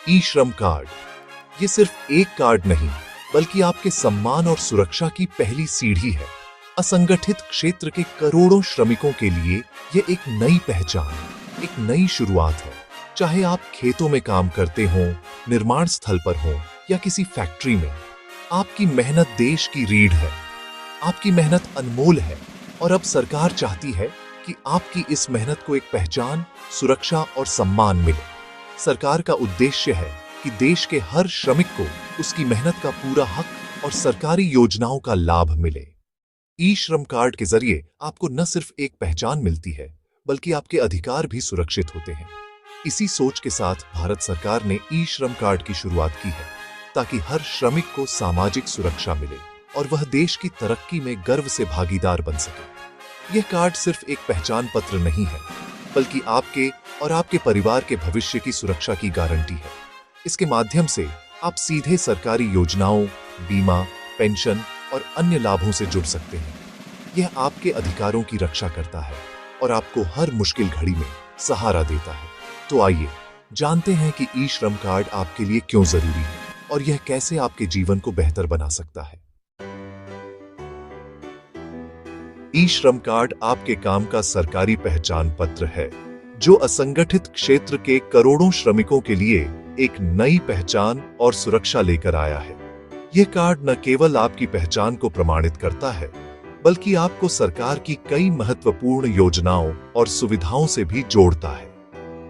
ई श्रम कार्ड ये सिर्फ एक कार्ड नहीं, बल्कि आपके सम्मान और सुरक्षा की पहली सीढ़ी है। असंगठित क्षेत्र के करोड़ों श्रमिकों के लिए ये एक नई पहचान, एक नई शुरुआत है। चाहे आप खेतों में काम करते हो, निर्माण स्थल पर हो या किसी फैक्ट्री में, आपकी मेहनत देश की रीढ़ है। आपकी मेहनत अनमोल है और अब सरकार चाहती है कि आपकी इस मेहनत को एक पहचान, सुरक्षा और सम्मान मिले। सरकार का उद्देश्य है कि देश के हर श्रमिक को उसकी मेहनत का पूरा हक और सरकारी योजनाओं का लाभ मिले। ई श्रम कार्ड के जरिए आपको न सिर्फ एक पहचान मिलती है, बल्कि आपके अधिकार भी सुरक्षित होते हैं। इसी सोच के साथ भारत सरकार ने ई श्रम कार्ड की शुरुआत की है, ताकि हर श्रमिक को सामाजिक सुरक्षा मिले और वह देश की तरक्की में गर्व से भागीदार बन सके। यह कार्ड सिर्फ एक पहचान पत्र नहीं है, बल्कि आपके और आपके परिवार के भविष्य की सुरक्षा की गारंटी है। इसके माध्यम से आप सीधे सरकारी योजनाओं, बीमा, पेंशन और अन्य लाभों से जुड़ सकते हैं। यह आपके अधिकारों की रक्षा करता है और आपको हर मुश्किल घड़ी में सहारा देता है। तो आइए जानते हैं कि ई श्रम कार्ड आपके लिए क्यों जरूरी है और यह कैसे आपके जीवन को बेहतर बना सकता है। ई श्रम कार्ड आपके काम का सरकारी पहचान पत्र है, जो असंगठित क्षेत्र के करोड़ों श्रमिकों के लिए एक नई पहचान और सुरक्षा लेकर आया है। यह कार्ड न केवल आपकी पहचान को प्रमाणित करता है, बल्कि आपको सरकार की कई महत्वपूर्ण योजनाओं और सुविधाओं से भी जोड़ता है।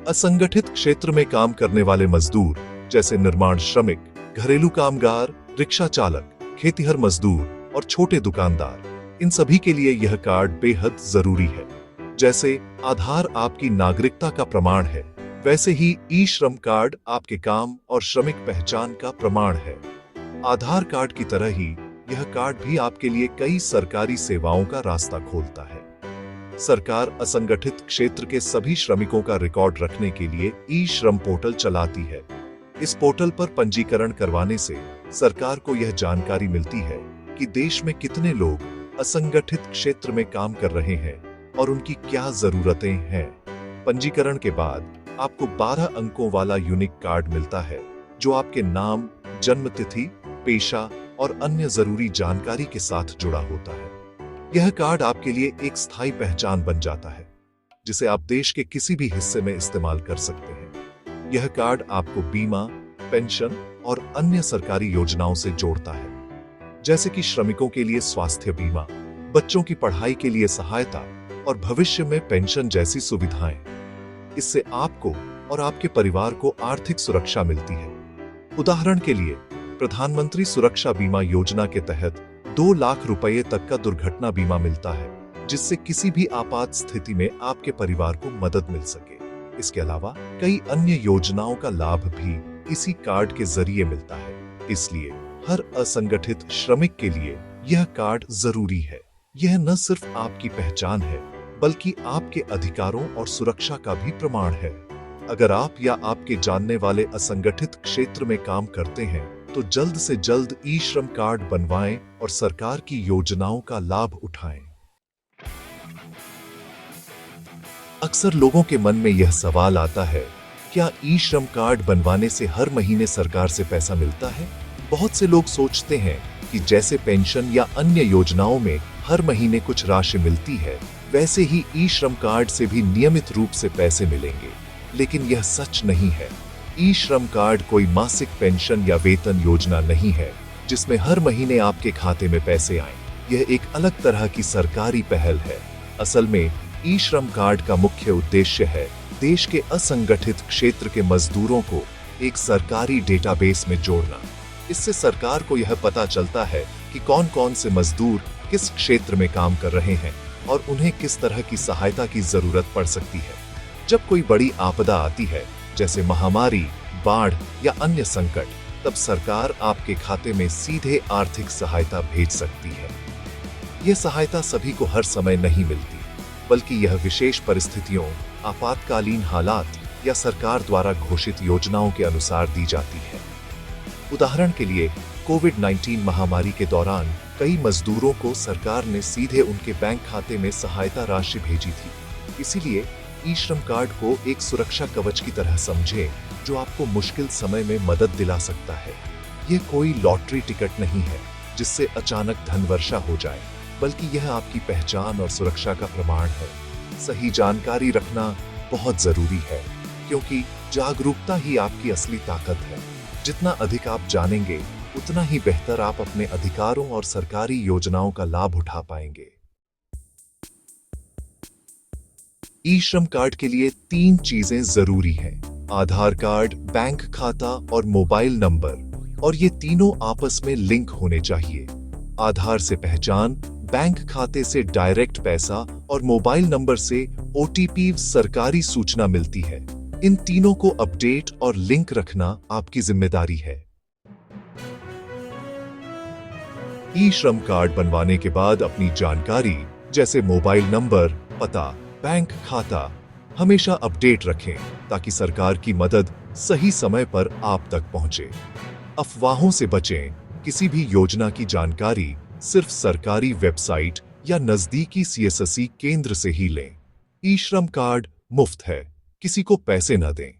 असंगठित क्षेत्र में काम करने वाले मजदूर, जैसे निर्माण श्रमिक, घरेलू कामगार, रिक्शा चालक, खेतिहर मजदूर और छोटे दुकानदार, इन सभी के लिए यह कार्ड बेहद जरूरी है। जैसे आधार आपकी नागरिकता का प्रमाण है, वैसे ही ई श्रम कार्ड आपके काम और श्रमिक पहचान का प्रमाण है। आधार कार्ड की तरह ही यह कार्ड भी आपके लिए कई सरकारी सेवाओं का रास्ता खोलता है। सरकार असंगठित क्षेत्र के सभी श्रमिकों का रिकॉर्ड रखने के लिए ई श्रम पोर्टल चलाती है। इस पोर्टल पर पंजीकरण करवाने से सरकार को यह जानकारी मिलती है कि देश में कितने लोग असंगठित क्षेत्र में काम कर रहे हैं और उनकी क्या जरूरतें हैं। पंजीकरण के बाद आपको 12 अंकों वाला यूनिक कार्ड मिलता है, जो आपके नाम, जन्म तिथि, पेशा और अन्य जरूरी जानकारी के साथ जुड़ा होता है। यह कार्ड आपके लिए एक स्थायी पहचान बन जाता है, जिसे आप देश के किसी भी हिस्से में इस्तेमाल कर सकते हैं। यह कार्ड आपको बीमा, पेंशन और अन्य सरकारी योजनाओं से जोड़ता है, जैसे कि श्रमिकों के लिए स्वास्थ्य बीमा, बच्चों की पढ़ाई के लिए सहायता और भविष्य में पेंशन जैसी सुविधाएं। इससे आपको और आपके परिवार को आर्थिक सुरक्षा मिलती है। उदाहरण के लिए, प्रधानमंत्री सुरक्षा बीमा योजना के तहत 2 लाख रुपए तक का दुर्घटना बीमा मिलता है, जिससे किसी भी आपात स्थिति में आपके परिवार को मदद मिल सके। इसके अलावा कई अन्य योजनाओं का लाभ भी इसी कार्ड के जरिए मिलता है। इसलिए हर असंगठित श्रमिक के लिए यह कार्ड जरूरी है। यह न सिर्फ आपकी पहचान है, बल्कि आपके अधिकारों और सुरक्षा का भी प्रमाण है। अगर आप या आपके जानने वाले असंगठित क्षेत्र में काम करते हैं, तो जल्द से जल्द ई श्रम कार्ड बनवाएं और सरकार की योजनाओं का लाभ उठाएं। अक्सर लोगों के मन में यह सवाल आता है, क्या ई श्रम कार्ड बनवाने से हर महीने सरकार से पैसा मिलता है? बहुत से लोग सोचते हैं कि जैसे पेंशन या अन्य योजनाओं में हर महीने कुछ राशि मिलती है, वैसे ही ई श्रम कार्ड से भी नियमित रूप से पैसे मिलेंगे। लेकिन यह सच नहीं है। ई श्रम कार्ड कोई मासिक पेंशन या वेतन योजना नहीं है, जिसमें हर महीने आपके खाते में पैसे आएं। यह एक अलग तरह की सरकारी पहल है। असल में ई श्रम कार्ड का मुख्य उद्देश्य है देश के असंगठित क्षेत्र के मजदूरों को एक सरकारी डेटाबेस में जोड़ना। इससे सरकार को यह पता चलता है कि कौन कौन से मजदूर किस क्षेत्र में काम कर रहे हैं और उन्हें किस तरह की सहायता की जरूरत पड़ सकती है। जब कोई बड़ी आपदा आती है, जैसे महामारी, बाढ़ या अन्य संकट, तब सरकार आपके खाते में सीधे आर्थिक सहायता भेज सकती है। यह सहायता सभी को हर समय नहीं मिलती, बल्कि यह विशेष परिस्थितियों, आपातकालीन हालात या सरकार द्वारा घोषित योजनाओं के अनुसार दी जाती है। उदाहरण के लिए, कोविड-19 महामारी के दौरान कई मजदूरों को सरकार ने सीधे उनके बैंक खाते में सहायता राशि भेजी थी। इसीलिए ई श्रम कार्ड को एक सुरक्षा कवच की तरह समझें, जो आपको मुश्किल समय में मदद दिला सकता है। ये कोई लॉटरी टिकट नहीं है जिससे अचानक धन वर्षा हो जाए, बल्कि यह आपकी पहचान और सुरक्षा का प्रमाण है। सही जानकारी रखना बहुत जरूरी है, क्योंकि जागरूकता ही आपकी असली ताकत है। जितना अधिक आप जानेंगे, उतना ही बेहतर आप अपने अधिकारों और सरकारी योजनाओं का लाभ उठा पाएंगे। ई श्रम कार्ड के लिए 3 चीजें जरूरी हैं: आधार कार्ड, बैंक खाता और मोबाइल नंबर, और ये तीनों आपस में लिंक होने चाहिए। आधार से पहचान, बैंक खाते से डायरेक्ट पैसा और मोबाइल नंबर से ओटीपी सरकारी सूचना मिलती है। इन तीनों को अपडेट और लिंक रखना आपकी जिम्मेदारी है। ई श्रम कार्ड बनवाने के बाद अपनी जानकारी जैसे मोबाइल नंबर, पता, बैंक खाता हमेशा अपडेट रखें, ताकि सरकार की मदद सही समय पर आप तक पहुंचे। अफवाहों से बचें। किसी भी योजना की जानकारी सिर्फ सरकारी वेबसाइट या नजदीकी सीएससी केंद्र से ही लें। ई श्रम कार्ड मुफ्त है, किसी को पैसे न दें।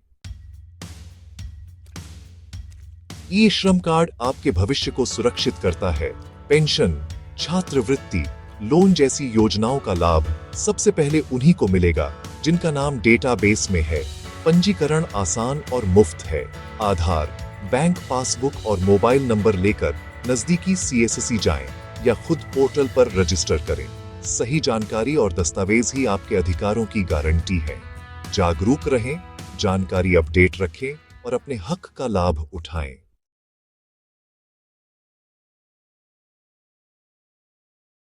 ई श्रम कार्ड आपके भविष्य को सुरक्षित करता है। पेंशन, छात्रवृत्ति, लोन जैसी योजनाओं का लाभ सबसे पहले उन्हीं को मिलेगा जिनका नाम डेटाबेस में है। पंजीकरण आसान और मुफ्त है। आधार, बैंक पासबुक और मोबाइल नंबर लेकर नजदीकी सीएससी जाएं या खुद पोर्टल पर रजिस्टर करें। सही जानकारी और दस्तावेज ही आपके अधिकारों की गारंटी है। जागरूक रहें, जानकारी अपडेट रखें और अपने हक का लाभ उठाएं।